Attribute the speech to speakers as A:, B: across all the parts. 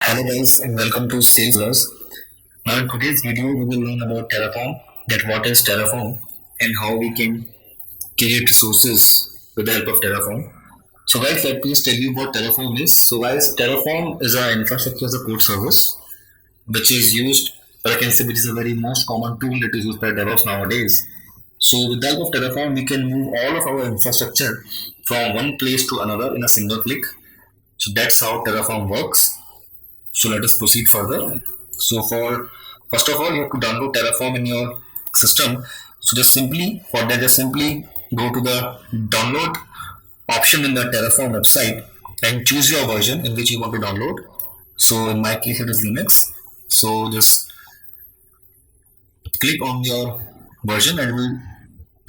A: Hello guys and welcome to Salesforce. Now in today's video we will learn about Terraform, that what is Terraform and how we can create resources with the help of Terraform. So guys, let me just tell you what Terraform is. So guys, Terraform is an infrastructure as a code service which is used, or I can say which is a very most common tool that is used by DevOps nowadays. So with the help of Terraform we can move all of our infrastructure from one place to another in a single click. So that's how Terraform works. So let us proceed further. So for first of all, you have to download Terraform in your system. So just simply go to the download option in the Terraform website and choose your version in which you want to download. So in my case it is Linux. So just click on your version and it will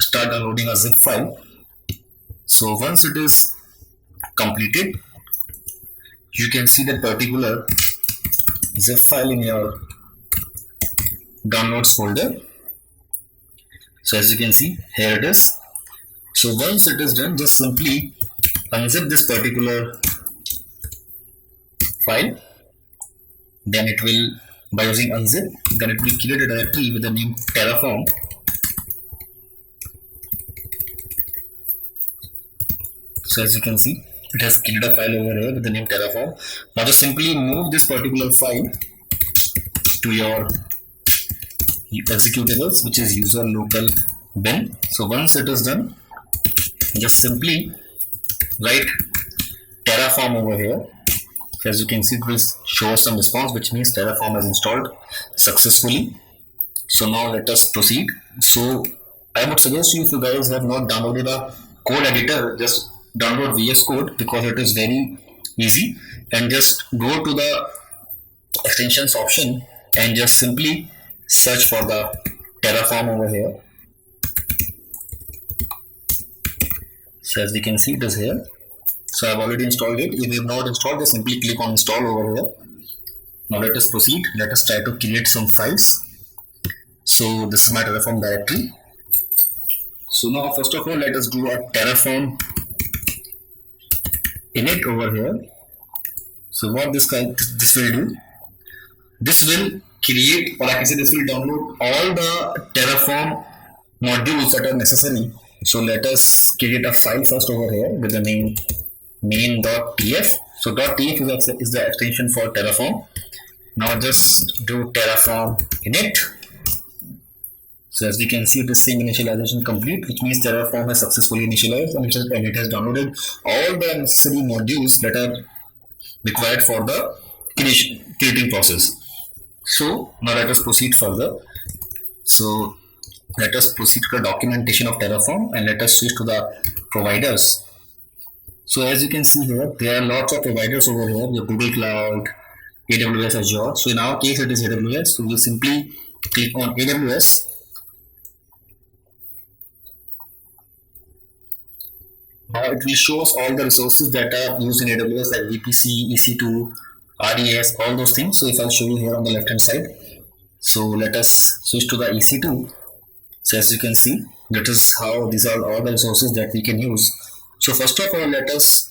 A: start downloading a zip file. So once it is completed, you can see that particular zip file in your downloads folder. So as you can see, here it is. So once it is done, just simply unzip this particular file. Then it will, by using unzip, then it will create a directory with the name Terraform. So as you can see, it has created a file over here with the name Terraform. Now just simply move this particular file to your executables, which is user local bin. So once it is done, just simply write Terraform over here. So as you can see, it will show some response, which means Terraform has installed successfully. So now let us proceed. So I would suggest you, if you guys have not downloaded a code editor, just download VS Code because it is very easy, and just go to the extensions option and just simply search for the Terraform over here. So as you can see, it is here. So I have already installed it. If you have not installed, just simply click on install over here. Now let us proceed. Let us try to create some files. So this is my Terraform directory. So now first of all, let us do a Terraform init over here. So what this will do, this will create, or I can say this will download all the Terraform modules that are necessary. So let us create a file first over here with the name main.tf. So .tf is the extension for Terraform. Now just do Terraform init. So as we can see, it is saying initialization complete, which means Terraform has successfully initialized and it has downloaded all the necessary modules that are required for the creating process. So now let us proceed further. So let us proceed to the documentation of Terraform and let us switch to the providers. So as you can see here, there are lots of providers over here. We have Google Cloud, AWS, Azure. So in our case, it is AWS. So we'll simply click on AWS. Now it will show us all the resources that are used in AWS, like VPC, EC2, RDS, all those things. So if I'll show you here on the left hand side. So let us switch to the EC2. So as you can see, that is how these are all the resources that we can use. So first of all, let us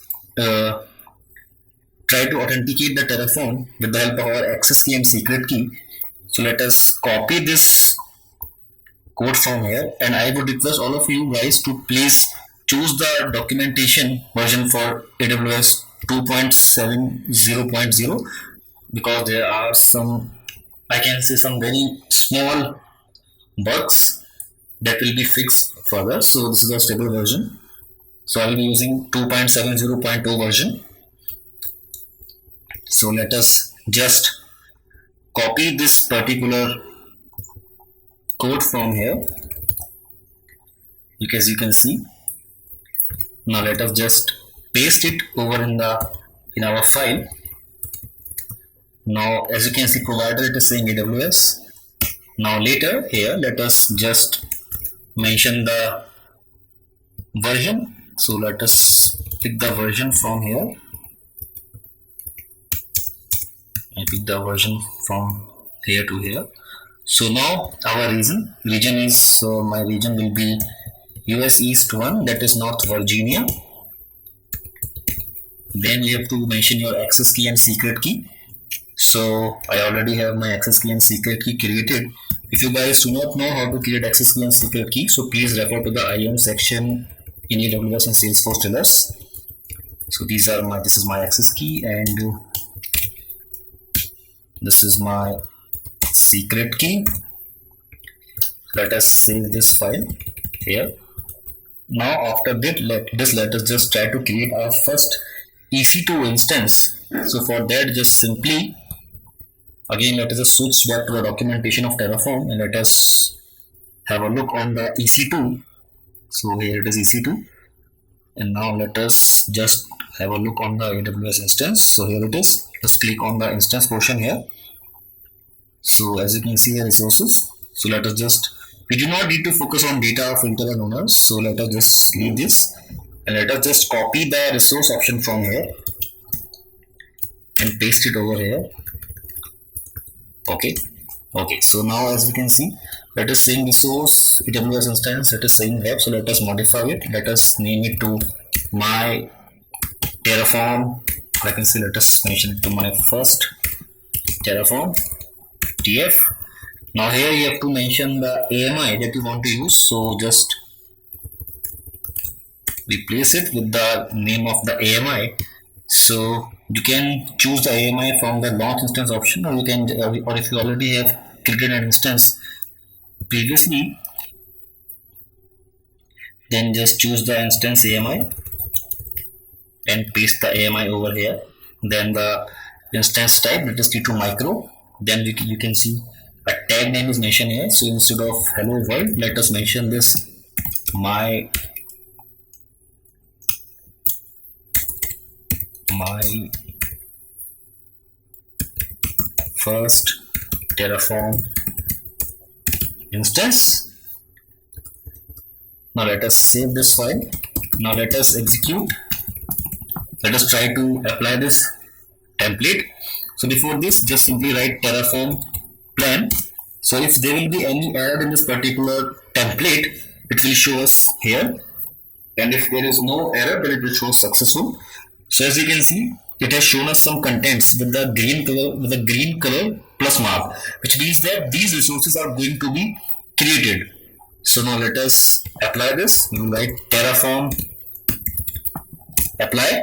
A: try to authenticate the Terraform with the help of our access key and secret key. So let us copy this code from here, and I would request all of you guys to please choose the documentation version for AWS 2.70.0 because there are some, I can say, some very small bugs that will be fixed further. So this is a stable version. So I will be using 2.70.2 version. So let us just copy this particular code from here, as you can see. Now let us just paste it over in our file. Now as you can see, provider, it is saying AWS. Now later here, let us just mention the version. So let us pick the version from here. I pick the version from here to here. So now our region is, my region will be US East 1, that is North Virginia. Then you have to mention your access key and secret key. So I already have my access key and secret key created. If you guys do not know how to create access key and secret key, so please refer to the IAM section in AWS and Salesforce Tellers. So this is my access key, and this is my secret key. Let us save this file here. Now after that, let us just try to create our first EC2 instance. So for that, just simply again let us just switch back to the documentation of Terraform and let us have a look on the EC2. So here it is EC2, and now let us just have a look on the AWS instance. So here it is. Just click on the instance portion here. So as you can see here, resources. So let us just, we do not need to focus on data, filter and owners. So let us just leave this and let us just copy the resource option from here and paste it over here. Okay. So now as we can see, let us saying resource AWS instance, let us saying web. So let us modify it. Let us name it to my Terraform. I can say let us mention it to my first Terraform TF. Now here you have to mention the AMI that you want to use. So just replace it with the name of the AMI. So you can choose the AMI from the launch instance option, or you can, or if you already have created an instance previously, then just choose the instance AMI and paste the AMI over here. Then the instance type, let us T2 micro. Then you can see a tag name is mentioned here. So instead of hello world, let us mention this my first Terraform instance. Now let us save this file. Now let us execute. Let us try to apply this template. So before this, just simply write Terraform plan. So if there will be any error in this particular template, it will show us here, and if there is no error, then it will show successful. So as you can see, it has shown us some contents with the green color plus mark, which means that these resources are going to be created. So now let us apply this. We will write Terraform apply.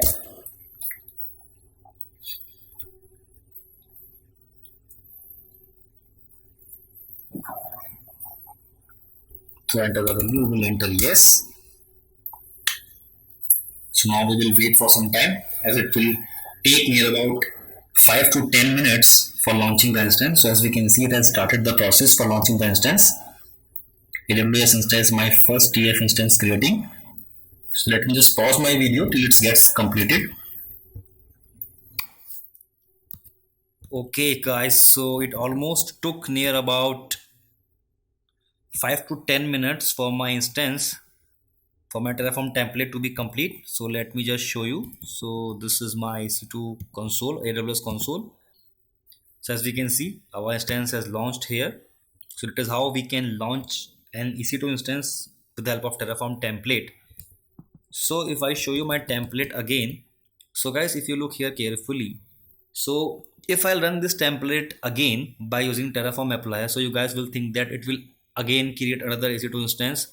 A: So enter the value, we will enter yes. So now we will wait for some time, as it will take near about 5 to 10 minutes for launching the instance. So as we can see, it has started the process for launching the instance. AWS instance, my first TF instance creating. So let me just pause my video till it gets completed.
B: Okay guys, so it almost took near about 5 to 10 minutes for my instance, for my Terraform template to be complete. So let me just show you. So this is my EC2 console, AWS console. So as we can see, our instance has launched here. So it is how we can launch an EC2 instance with the help of Terraform template. So if I show you my template again, so guys, if you look here carefully, so if I'll run this template again by using Terraform applier, so you guys will think that it will again create another EC2 instance.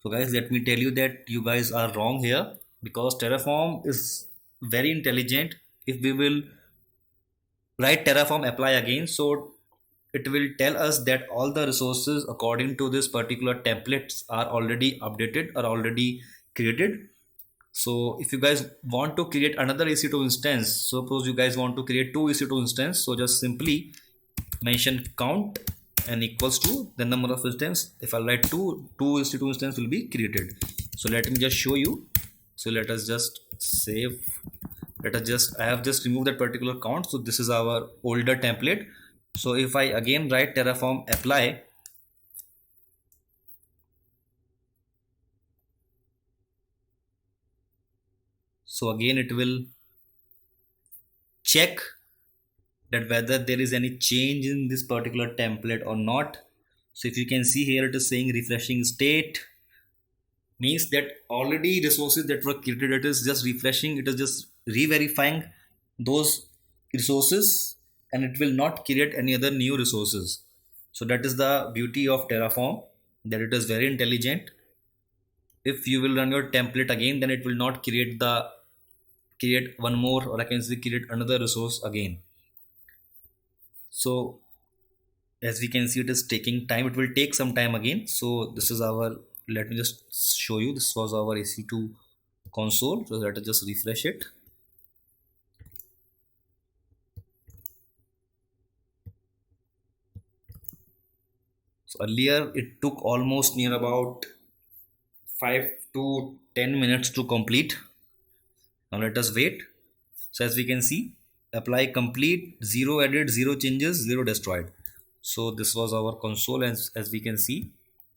B: So guys, let me tell you that you guys are wrong here, because Terraform is very intelligent. If we will write Terraform apply again, so it will tell us that all the resources according to this particular templates are already updated or already created. So if you guys want to create another EC2 instance, suppose you guys want to create two EC2 instance, so just simply mention count and equals to the number of instance. If I write two EC2 instance will be created. So let me just show you. So let us just save. I have just removed that particular count. So this is our older template. So if I again write Terraform apply, so again it will check that whether there is any change in this particular template or not. So if you can see here, it is saying refreshing state, means that already resources that were created, it is just refreshing, it is just re-verifying those resources, and it will not create any other new resources. So that is the beauty of Terraform, that it is very intelligent. If you will run your template again, then it will not create one more, or I can say create another resource again. So as we can see, it is taking time, it will take some time again. So this is our, let me just show you, this was our EC2 console. So let us just refresh it. So earlier it took almost near about 5 to 10 minutes to complete. Now let us wait. So as we can see, apply complete, 0 added, 0 changes, 0 destroyed. So this was our console, as we can see,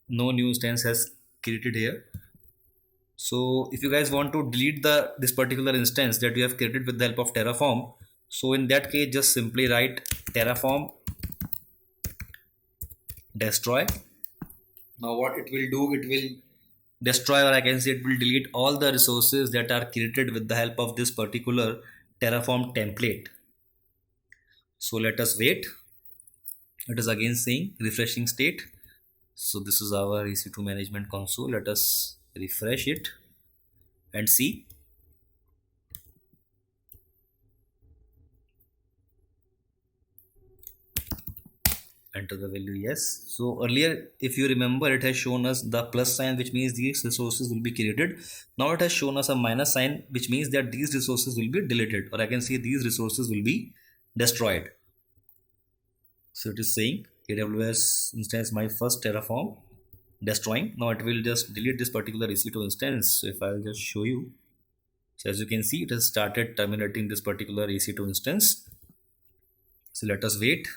B: no new instance has created here. So if you guys want to delete this particular instance that you have created with the help of Terraform, so in that case just simply write Terraform destroy. Now what it will do, it will destroy, or I can say it will delete all the resources that are created with the help of this particular Terraform template. So let us wait. It is again saying refreshing state. So this is our EC2 management console. Let us refresh it and see. Enter the value, yes. So earlier, if you remember, it has shown us the plus sign, which means these resources will be created. Now it has shown us a minus sign, which means that these resources will be deleted, or I can say these resources will be destroyed. So it is saying AWS instance my first Terraform destroying. Now it will just delete this particular EC2 instance. So if I'll just show you, so as you can see, it has started terminating this particular EC2 instance. So let us wait.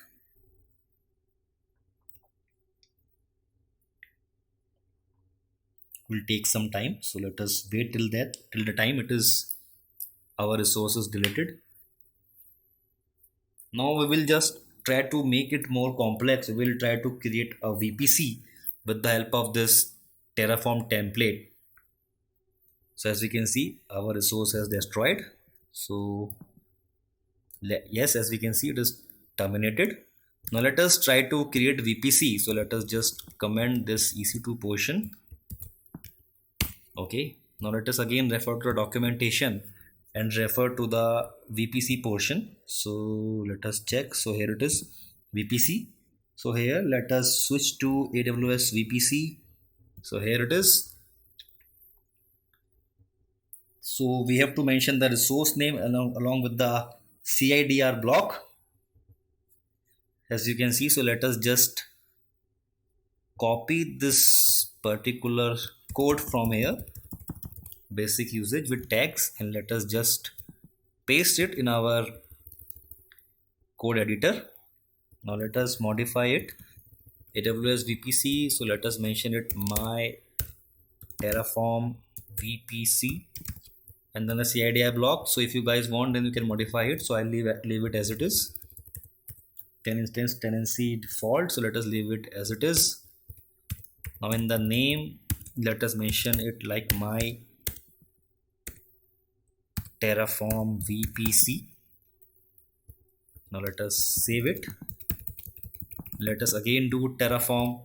B: Will take some time, so let us wait till the time it is our resources deleted. Now we will just try to make it more complex. We will try to create a VPC with the help of this Terraform template. So as we can see, our resource has destroyed. So yes, as we can see, it is terminated. Now let us try to create VPC. So let us just comment this EC2 portion. Okay, now let us again refer to the documentation and refer to the VPC portion. So let us check. So here it is, VPC. So here let us switch to AWS VPC. So here it is. So we have to mention the resource name along with the CIDR block, as you can see. So let us just copy this particular code from here, basic usage with tags, and let us just paste it in our code editor. Now let us modify it, AWS VPC. So let us mention it my Terraform VPC, and then the CIDR block. So if you guys want, then you can modify it. So I'll leave it as it is. 10 instance tenancy default. So let us leave it as it is. Now in the name, let us mention it like my Terraform VPC. Now let us save it. Let us again do Terraform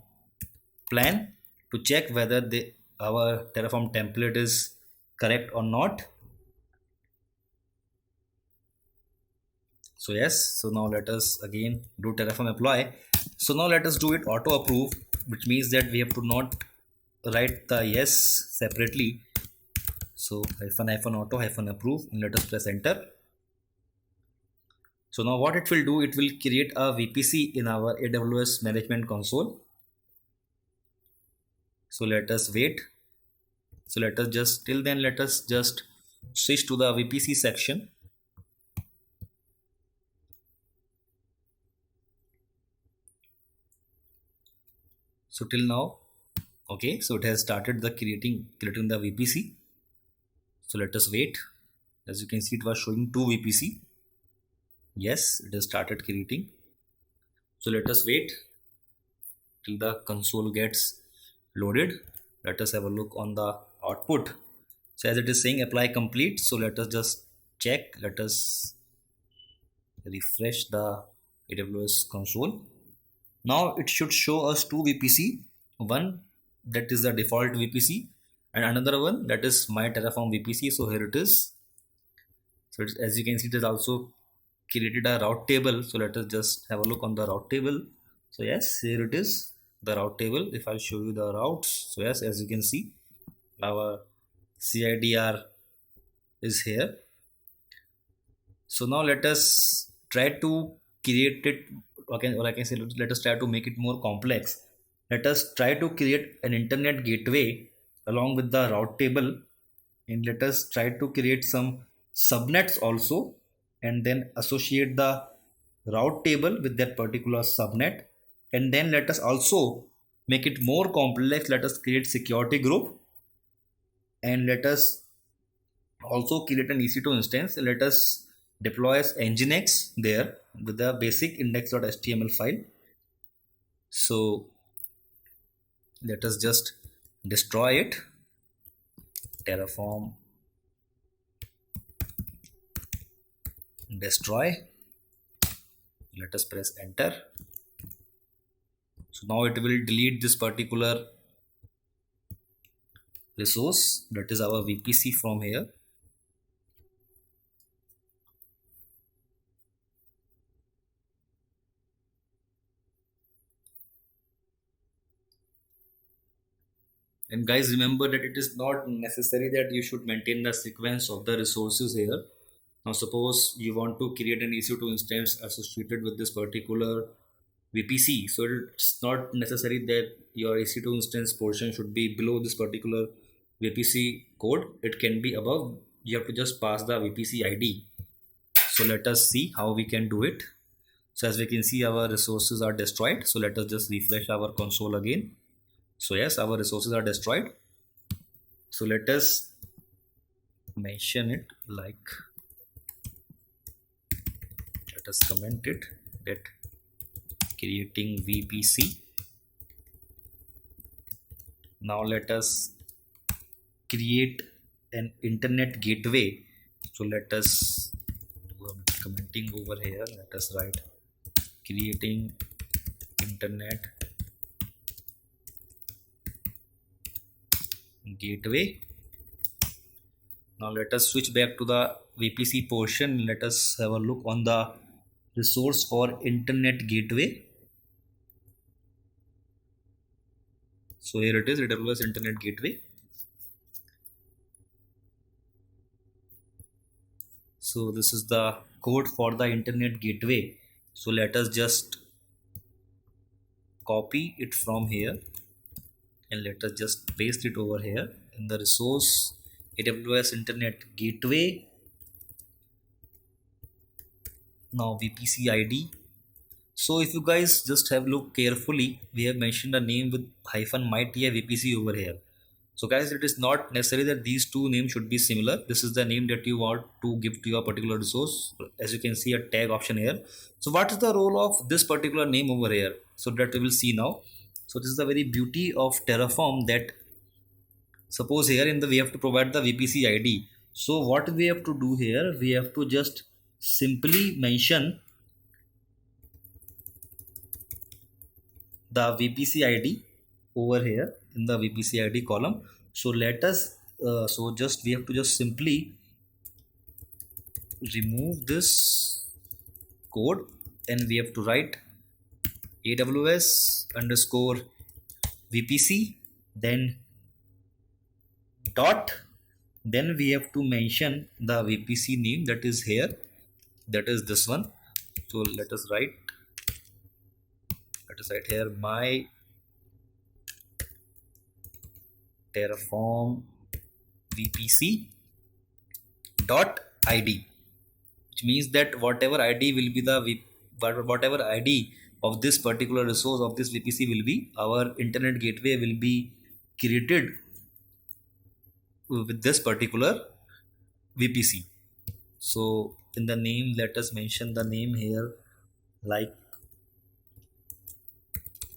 B: plan to check whether our Terraform template is correct or not. So yes, so now let us again do Terraform apply. So now let us do it auto approve, which means that we have to not write the yes separately. So hyphen auto approve, and let us press enter. So now what it will do, it will create a VPC in our AWS management console. So let us wait. So let us just, till then, let us just switch to the VPC section. So till now, okay, so it has started the creating the VPC. So let us wait. As you can see, it was showing 2 VPC. Yes, it has started creating. So let us wait till the console gets loaded. Let us have a look on the output. So as it is saying apply complete, so let us just check. Let us refresh the AWS console. Now it should show us two VPC, one that is the default VPC and another one that is my Terraform VPC. So here it is. So as you can see, it has also created a route table. So let us just have a look on the route table. So yes, here it is, the route table. If I show you the routes, so yes, as you can see, our CIDR is here. So now let us try to create it, or I can say let us try to make it more complex. Let us try to create an internet gateway along with the route table, and let us try to create some subnets also, and then associate the route table with that particular subnet. And then let us also make it more complex. Let us create security group, and let us also create an EC2 instance. Let us deploy as nginx there with the basic index.html file. So let us just destroy it. Terraform destroy. Let us press enter. So now it will delete this particular resource, that is our VPC, from here. And guys, remember that it is not necessary that you should maintain the sequence of the resources here. Now suppose you want to create an EC2 instance associated with this particular VPC. So it's not necessary that your EC2 instance portion should be below this particular VPC code. It can be above. You have to just pass the VPC ID. So let us see how we can do it. So as we can see, our resources are destroyed. So let us just refresh our console again. So yes, our resources are destroyed. So let us mention it like, let us comment it that creating VPC. Now let us create an internet gateway. So let us do a commenting over here. Let us write creating internet gateway. Now let us switch back to the VPC portion. Let us have a look on the resource for internet gateway. So here it is, AWS internet gateway. So this is the code for the internet gateway. So let us just copy it from here and let us just paste it over here in the resource AWS internet gateway. Now VPC ID. So if you guys just have a look carefully, we have mentioned a name with -myTI VPC over here. So guys, it is not necessary that these two names should be similar. This is the name that you want to give to your particular resource. As you can see, a tag option here. So what is the role of this particular name over here? So that we will see now. So this is the very beauty of Terraform, that suppose here in the we have to provide the VPC ID. So what we have to do here, we have to just simply mention the VPC ID over here in the VPC ID column. So let us so just we have to just simply remove this code and we have to write AWS underscore VPC, then dot, then we have to mention the VPC name that is here, that is this one. So let us write here my Terraform VPC dot ID, which means that whatever ID will be the whatever ID of this particular resource of this VPC will be, our internet gateway will be created with this particular VPC. So in the name, let us mention the name here like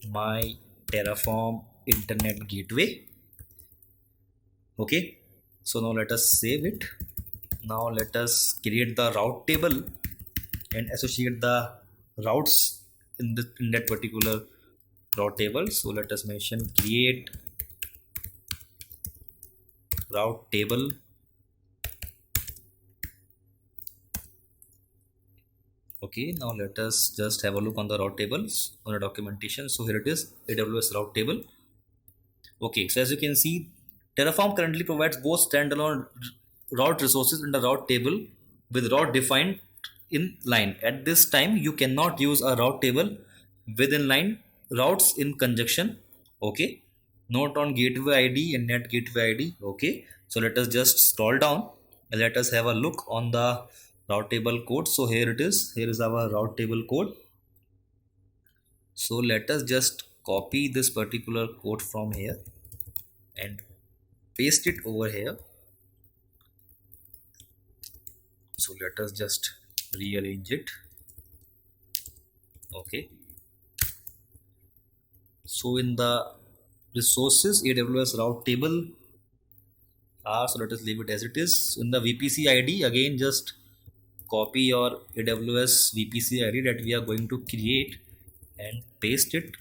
B: my Terraform internet gateway. Okay, so now let us save it. Now let us create the route table and associate the routes in that particular route table. So let us mention create route table. Okay, now let us just have a look on the route tables on the documentation. So here it is, AWS route table. Okay, so as you can see, Terraform currently provides both standalone route resources and a route table with route defined in line. At this time, you cannot use a route table within line routes in conjunction. Okay, note on gateway ID and net gateway ID. Okay, so let us just scroll down and let us have a look on the route table code. So here it is. Here is our route table code. So let us just copy this particular code from here and paste it over here. So let us just rearrange it. Okay, so in the resources AWS route table are, so let us leave it as it is. In the VPC ID, again just copy your AWS VPC ID that we are going to create and paste it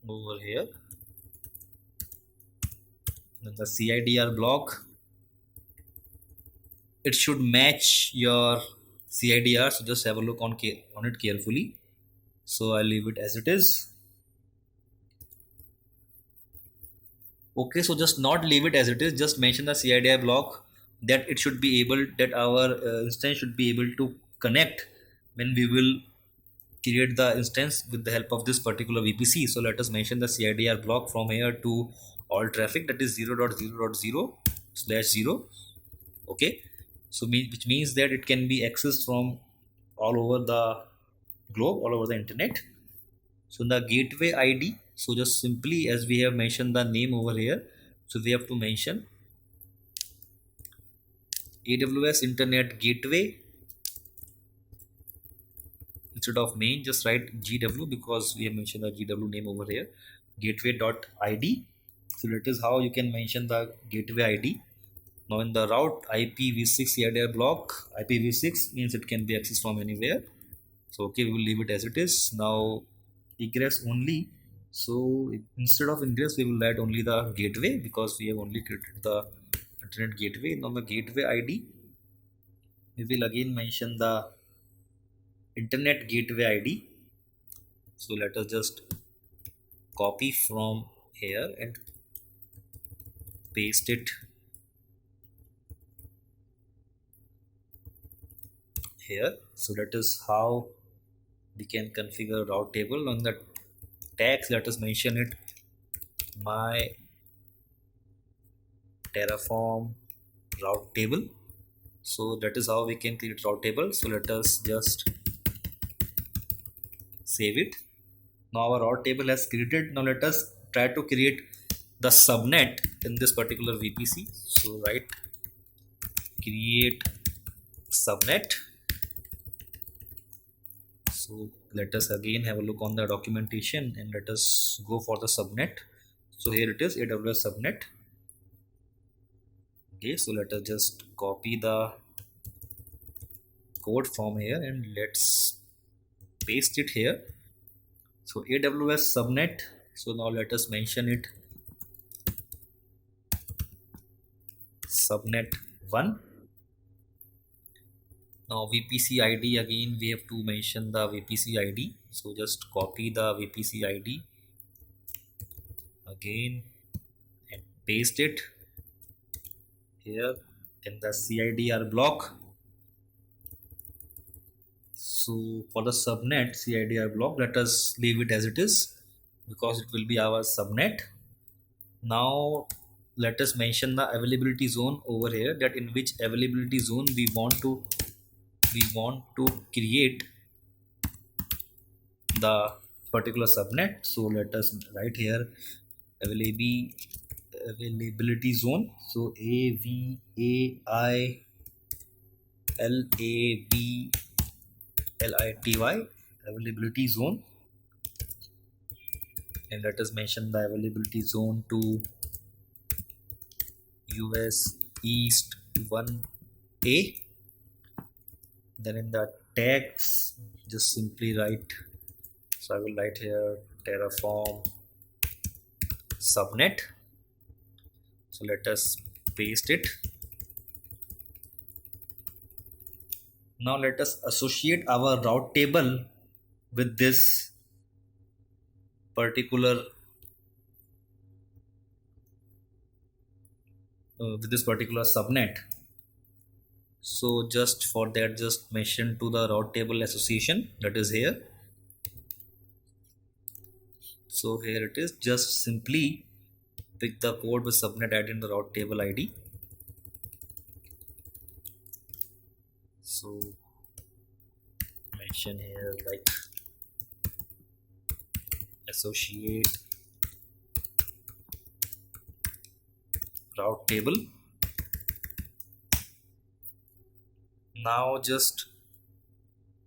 B: over here. Then the CIDR block, it should match your CIDR, so just have a look on it carefully. So I'll leave it as it is. Okay, so just not leave it as it is, just mention the CIDR block that it should be able, that our instance should be able to connect when we will create the instance with the help of this particular VPC. So let us mention the CIDR block from here to all traffic, that is 0.0.0/0. Okay, so which means that it can be accessed from all over the globe, all over the internet. So the gateway ID, so just simply as we have mentioned the name over here, so we have to mention AWS Internet Gateway. Instead of main, just write GW because we have mentioned the GW name over here, gateway.id. So that is how you can mention the gateway ID. Now in the route IPv6 CIDR block, IPv6 means it can be accessed from anywhere. So okay, we will leave it as it is. Now egress only, so instead of ingress we will add only the gateway because we have only created the internet gateway. Now the gateway ID, we will again mention the internet gateway ID. So let us just copy from here and paste it here. So that is how we can configure route table. On the tags, let us mention it my Terraform route table. So that is how we can create route table. So let us just save it. Now our route table has created. Now let us try to create the subnet in this particular VPC. So write create subnet. So let us again have a look on the documentation and let us go for the subnet. So here it is, AWS subnet. Okay, so let us just copy the code from here and let's paste it here. So AWS subnet. So now let us mention it subnet 1. Now VPC ID, again we have to mention the VPC ID. So just copy the VPC ID again and paste it here in the CIDR block. So for the subnet CIDR block, let us leave it as it is because it will be our subnet. Now let us mention the availability zone over here, that in which availability zone we want to create the particular subnet. So let us write here availability zone. So AVAILABLITY availability zone, and let us mention the availability zone to US East 1A. Then in the tags, just simply write. So I will write here Terraform subnet. So let us paste it. Now let us associate our route table with this particular subnet. So just for that, just mention to the route table association, that is here. So here it is, just simply pick the code with subnet ID in the route table ID. So mention here like associate route table. Now just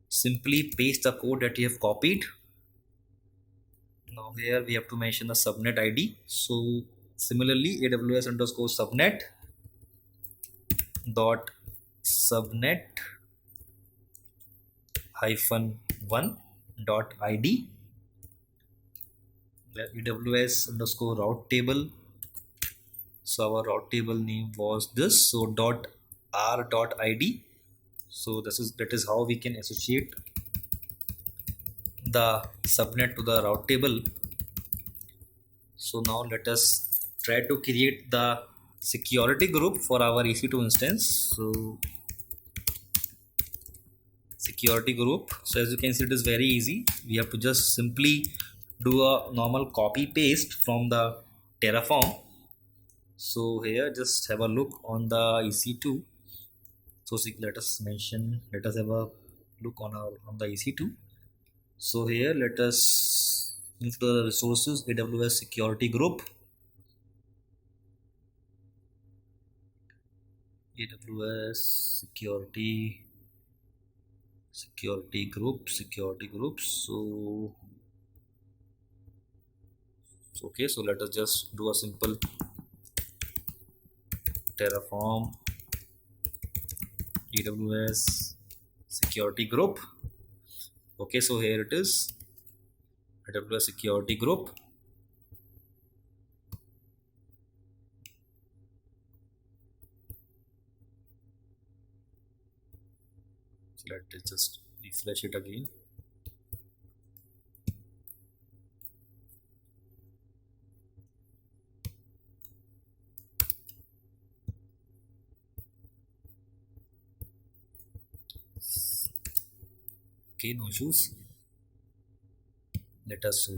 B: simply paste the code that you have copied. Now here we have to mention the subnet ID. So similarly, AWS underscore subnet dot subnet -1 dot ID, AWS underscore route table. So our route table name was this. So dot r dot ID. So that is how we can associate the subnet to the route table. So now let us try to create the security group for our EC2 instance. So security group. So as you can see, it is very easy. We have to just simply do a normal copy paste from the Terraform. So here just have a look on the EC2. So let us have a look on the EC2. So here let us move to the resources, AWS security group. AWS security group. So okay, so let us just do a simple Terraform AWS security group. Okay, so here it is, AWS security group. So let us just refresh it again. Okay, no issues. Let us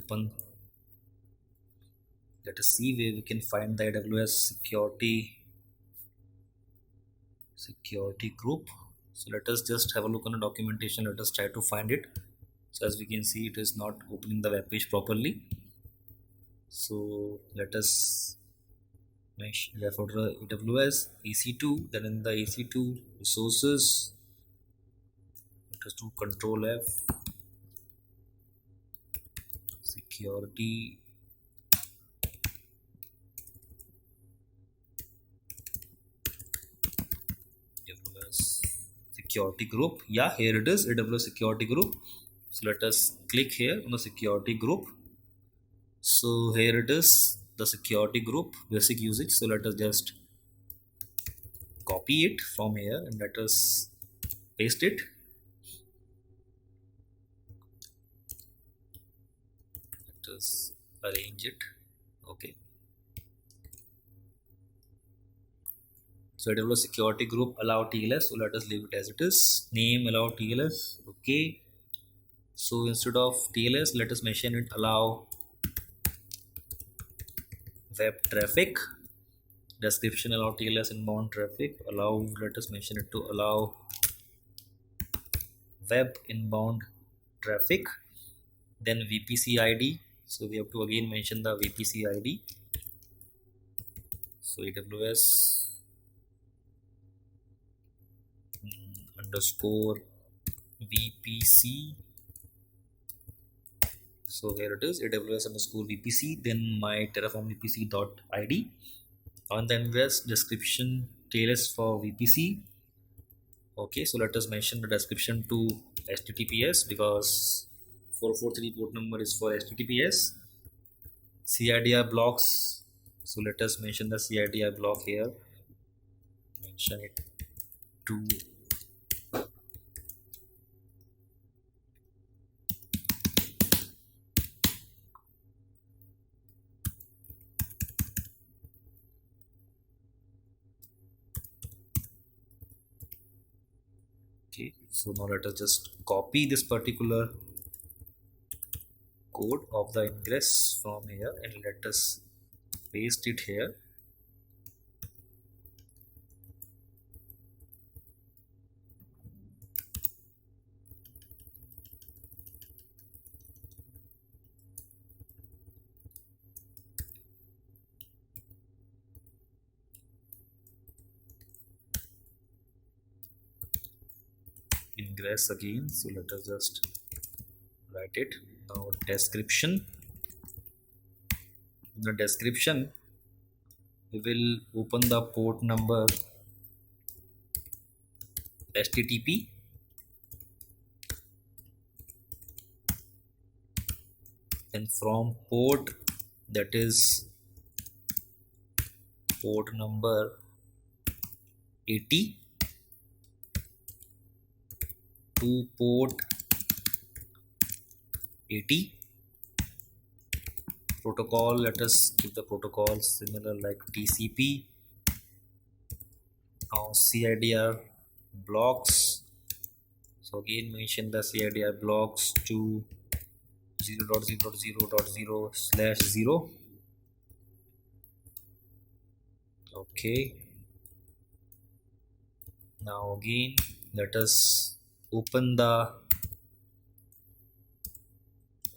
B: see where we can find the AWS security group. So let us just have a look on the documentation. Let us try to find it. So as we can see, it is not opening the web page properly. So let us for the AWS EC2, then in the EC2 resources, let us do Control F, security AWS security group. Yeah, here it is, AWS security group. So let us click here on the security group. So here it is, the security group basic usage. So let us just copy it from here and let us paste it. Let us arrange it. Okay. So AWS security group allow TLS. So let us leave it as it is. Name allow TLS. Okay. So instead of TLS, let us mention it allow web traffic. Description allow TLS inbound traffic. Allow, let us mention it to allow web inbound traffic. Then VPC ID. So we have to again mention the VPC ID. So AWS underscore VPC. So here it is, AWS underscore VPC, then my Terraform VPC dot ID. On the invest description TLS for VPC. Okay, so let us mention the description to HTTPS because 443 port number is for HTTPS. CIDR blocks. So let us mention the CIDR block here. Mention it to okay. So now let us just copy this particular code of the ingress from here and let us paste it here. Ingress again, so let us just write it. Now description. In the description we will open the port number HTTP, and from port, that is port number 80, to port 80. Protocol, let us keep the protocol similar like TCP. Now CIDR blocks, so again mention the CIDR blocks to 0.0.0.0/0. Okay, now again let us open the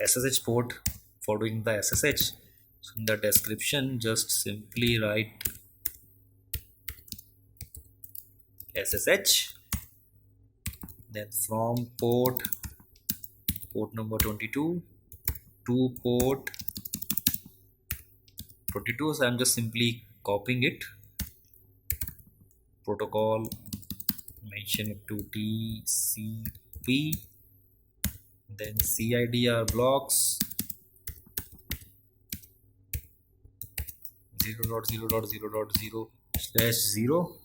B: SSH port for doing the SSH. So in the description just simply write SSH, then from port number 22 to port 22. So I'm just simply copying it. Protocol, mention it to TCP, then CIDR blocks 0.0.0.0/0.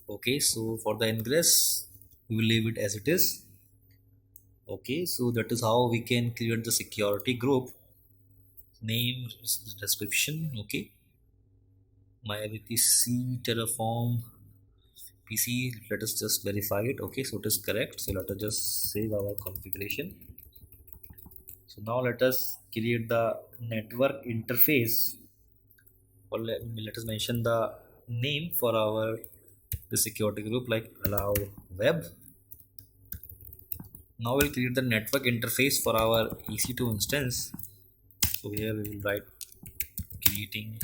B: Okay, so for the ingress we will leave it as it is. Okay, so that is how we can create the security group. Name, description. Okay, MyVPC Terraform PC, let us just verify it. Okay, so it is correct, so let us just save our configuration. So now let us create the network interface, or let us mention the name for our the security group like allow web. Now we'll create the network interface for our EC2 instance. So here we will write creating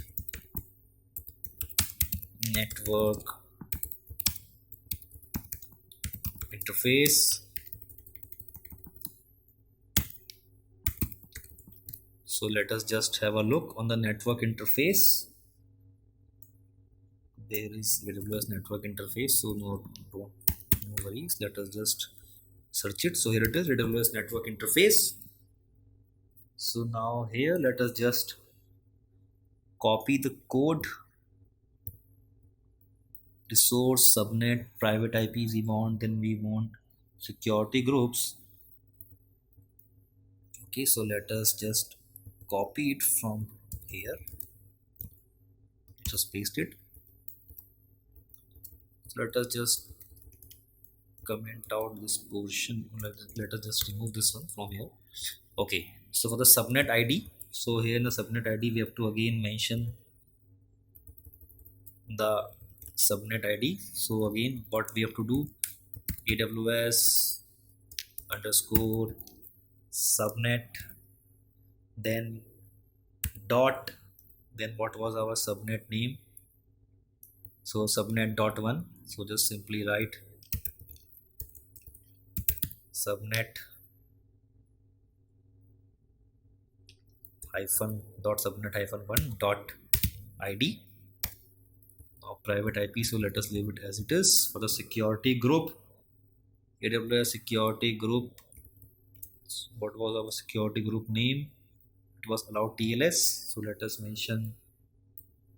B: network interface. So let us just have a look on the network interface. There is AWS network interface, so no worries. Let us just search it. So here it is, AWS network interface. So now here let us just copy the code, resource, subnet, private IPs we want, then we want security groups. Okay, so let us just copy it from here, just paste it. So let us just comment out this portion. Let us just remove this one from here. Okay, so for the subnet ID, so here in the subnet ID we have to again mention the subnet ID. So again what we have to do, AWS underscore subnet, then dot, then what was our subnet name, so subnet dot one. So just simply write subnet hyphen dot subnet hyphen one dot ID. private IP, so let us leave it as it is. For the security group, AWS security group, what was our security group name? It was allow TLS, so let us mention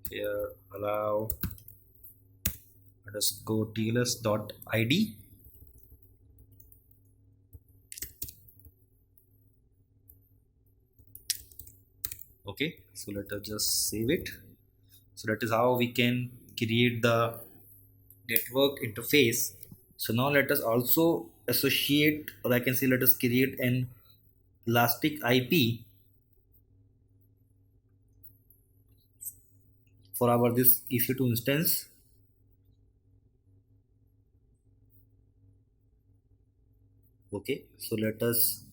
B: here allow underscore TLS dot ID. Okay, so let us just save it. So that is how we can create the network interface. So now let us also associate, or I can say let us create an elastic IP for our this EC2 instance. Okay, so let us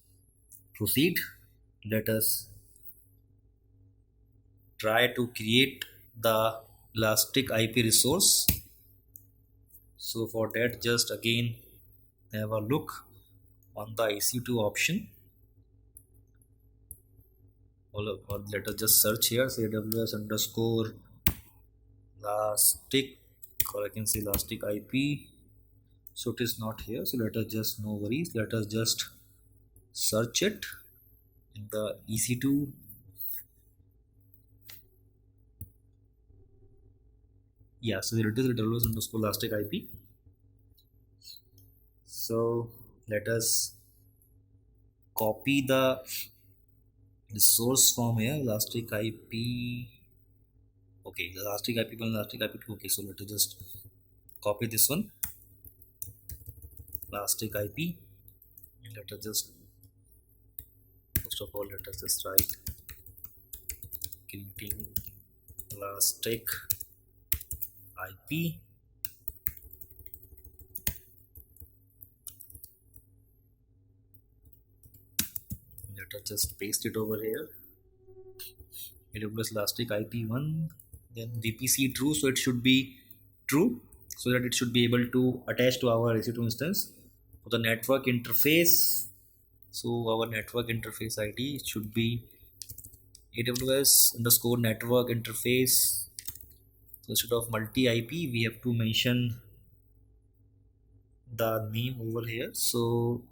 B: proceed. Let us try to create the elastic IP resource. So for that, just again have a look on the EC2 option, or let us just search here, say AWS underscore elastic, or I can say elastic IP. So it is not here, so let us just, no worries, let us just search it in the EC2. Yeah, so there it is, AWS underscore elastic IP. So let us copy the resource from here, elastic IP. Okay, elastic IP1, elastic IP2. Okay, so let us just copy this one, elastic IP. Let us just, first of all, let us just write creating elastic IP. Let us just paste it over here. AWS elastic IP1, then VPC true, so it should be true, so that it should be able to attach to our EC2 instance. For the network interface, so our network interface ID should be AWS underscore network interface. So instead of multi IP, we have to mention the name over here. So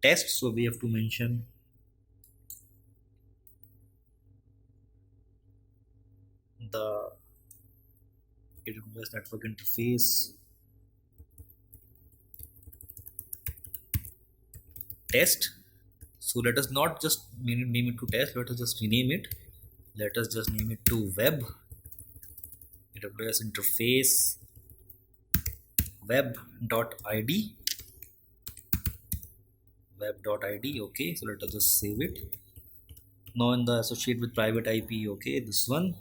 B: test, so we have to mention the AWS network interface test. So let us not just name it to test, let us just rename it. Let us just name it to web, AWS interface web.id, web.id. Okay, so let us just save it. Now in the associate with private IP, okay, this one.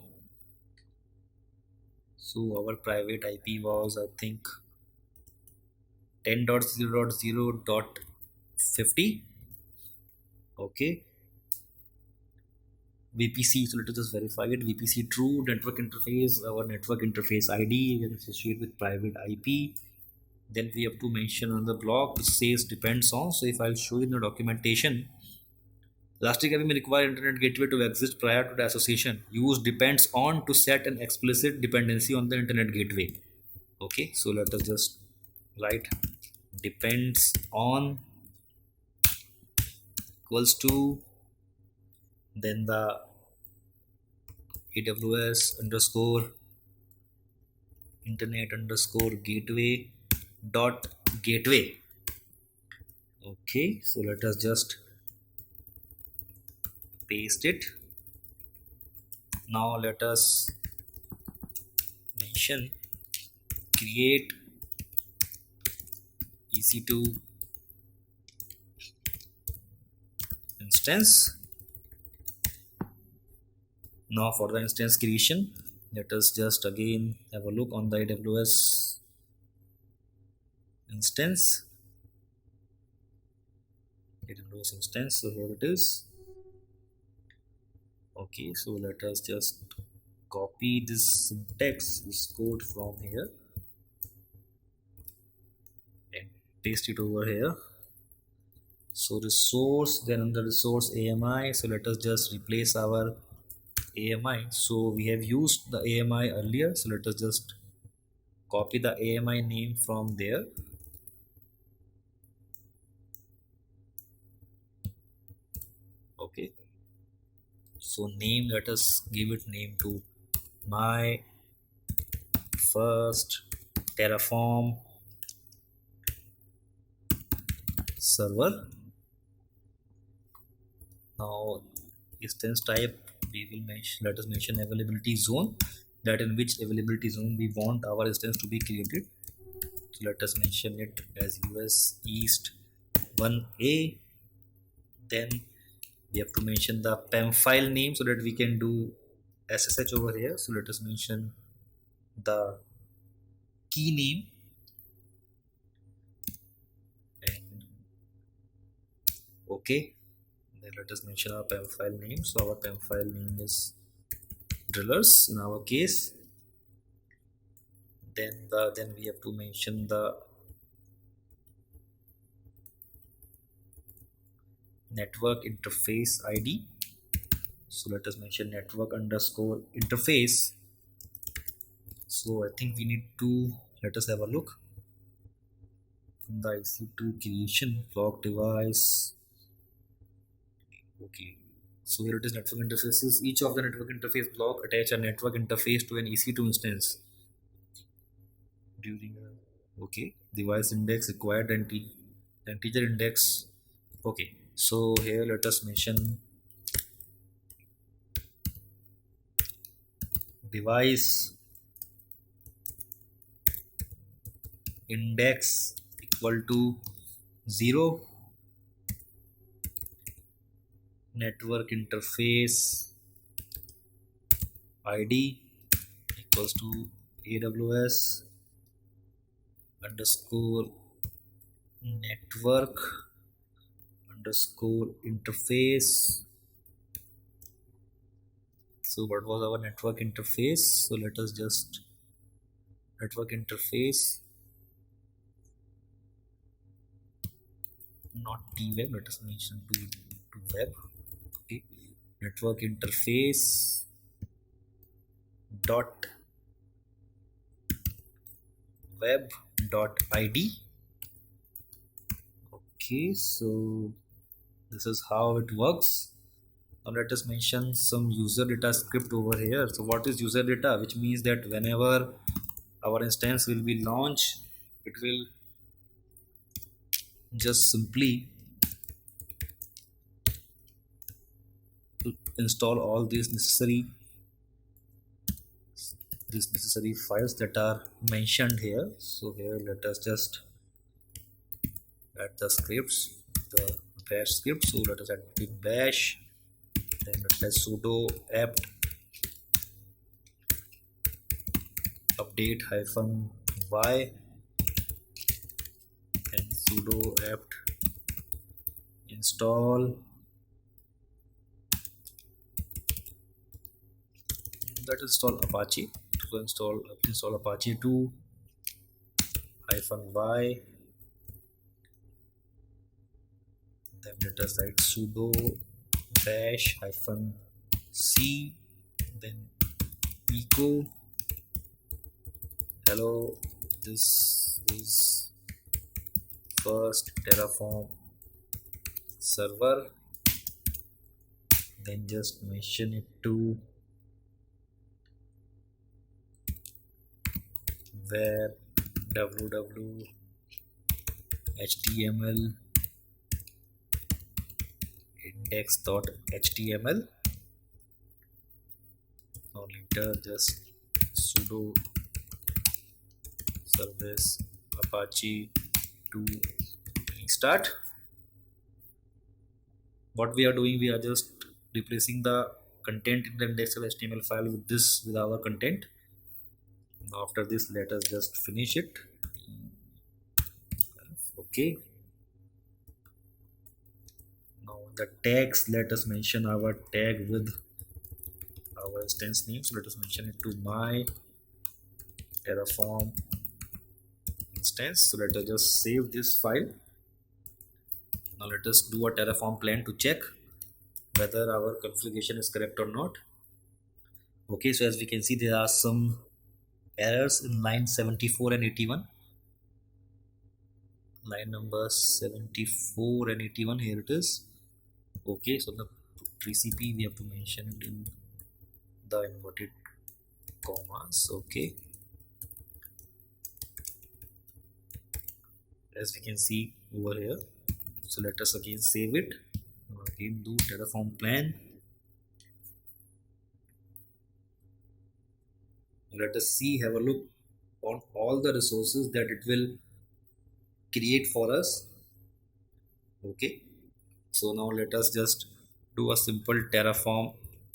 B: So our private IP was, I think, 10.0.0.50. Okay, VPC, so let us just verify it. VPC true, network interface, our network interface ID is associated with private IP. Then we have to mention on the block which says depends on. So if I'll show you in the documentation, elastic IP may require internet gateway to exist prior to the association. Use depends on to set an explicit dependency on the internet gateway. Okay, so let us just write depends on equals to, then the AWS underscore internet underscore gateway dot gateway. Okay, so let us just paste it. Now let us mention create EC2 instance. Now for the instance creation, let us just again have a look on the AWS instance. So here it is. Okay, so let us just copy this syntax, this code from here, and paste it over here. So resource, then under resource AMI, so let us just replace our AMI. So we have used the AMI earlier, so let us just copy the AMI name from there. Okay, so name, let us give it name to my first Terraform server. Now instance type, we will mention, let us mention availability zone, that in which availability zone we want our instance to be created. So let us mention it as US East 1A. Then we have to mention the PEM file name so that we can do SSH over here. So let us mention the key name, and okay, then let us mention our PEM file name. So our PEM file name is drillers in our case. Then we have to mention the network interface ID. So let us mention network underscore interface. So I think we need to, let us have a look from the EC2 creation block device. Okay, so here it is, network interfaces. Each of the network interface block attach a network interface to an EC2 instance during a, okay, device index required and integer index. Okay, so here let us mention device index equal to 0, network interface ID equals to AWS underscore network underscore interface. So what was our network interface? So let us just network interface, not T-web, let us mention to web. Okay, network interface dot web dot id. Okay, so this is how it works. Now let us mention some user data script over here. So what is user data? Which means that whenever our instance will be launched, it will just simply install all these necessary files that are mentioned here. So here let us just add the scripts, the bash script. So let us add pip bash, then let us sudo apt update -y, then sudo apt install, that install Apache. So install Apache 2 -y, then let us write sudo bash -c, then echo hello, this is first Terraform server, then just mention it to where www html index.html. Now later just sudo service apache to restart. What we are doing, we are just replacing the content in the index.html file with this, with our content. After this, let us just finish it. Okay, now the tags, let us mention our tag with our instance name. So let us mention it to my Terraform instance. So let us just save this file. Now let us do a Terraform plan to check whether our configuration is correct or not. Okay, so as we can see, there are some errors in line 74 and 81. Line number 74 and 81, here it is. Okay, so the TCP we have to mention it in the inverted commas. Okay, as we can see over here. So let us again save it. Again do Terraform plan. Let us see, have a look on all the resources that it will create for us. Okay, so now let us just do a simple Terraform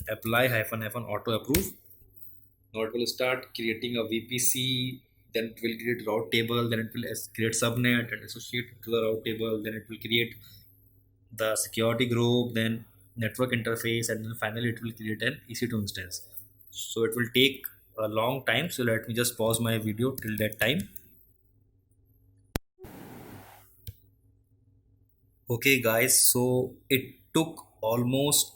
B: apply -- auto approve. Now it will start creating a VPC, then it will create route table, then it will create subnet and associate it to the route table, then it will create the security group, then network interface, and then finally it will create an EC2 instance. So it will take a long time, so let me just pause my video till that time. Okay guys, so it took almost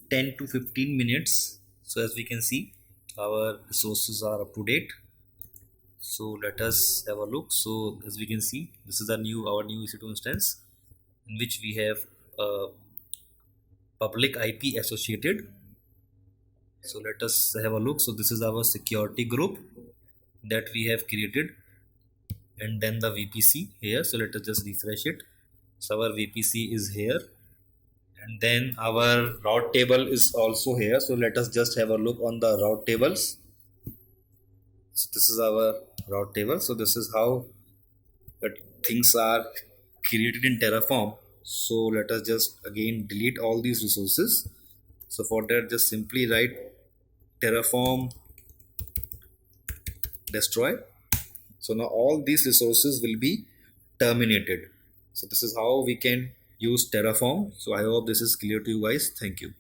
B: 10 to 15 minutes. So as we can see, our resources are up to date. So let us have a look. So as we can see, this is our new EC2 instance in which we have a public IP associated. So let us have a look. So this is our security group that we have created, and then the VPC here. So let us just refresh it. So our VPC is here, and then our route table is also here. So let us just have a look on the route tables. So this is our route table. So this is how things are created in Terraform. So let us just again delete all these resources. So for that, just simply write Terraform destroy. So now all these resources will be terminated. So this is how we can use Terraform. So I hope this is clear to you guys. Thank you.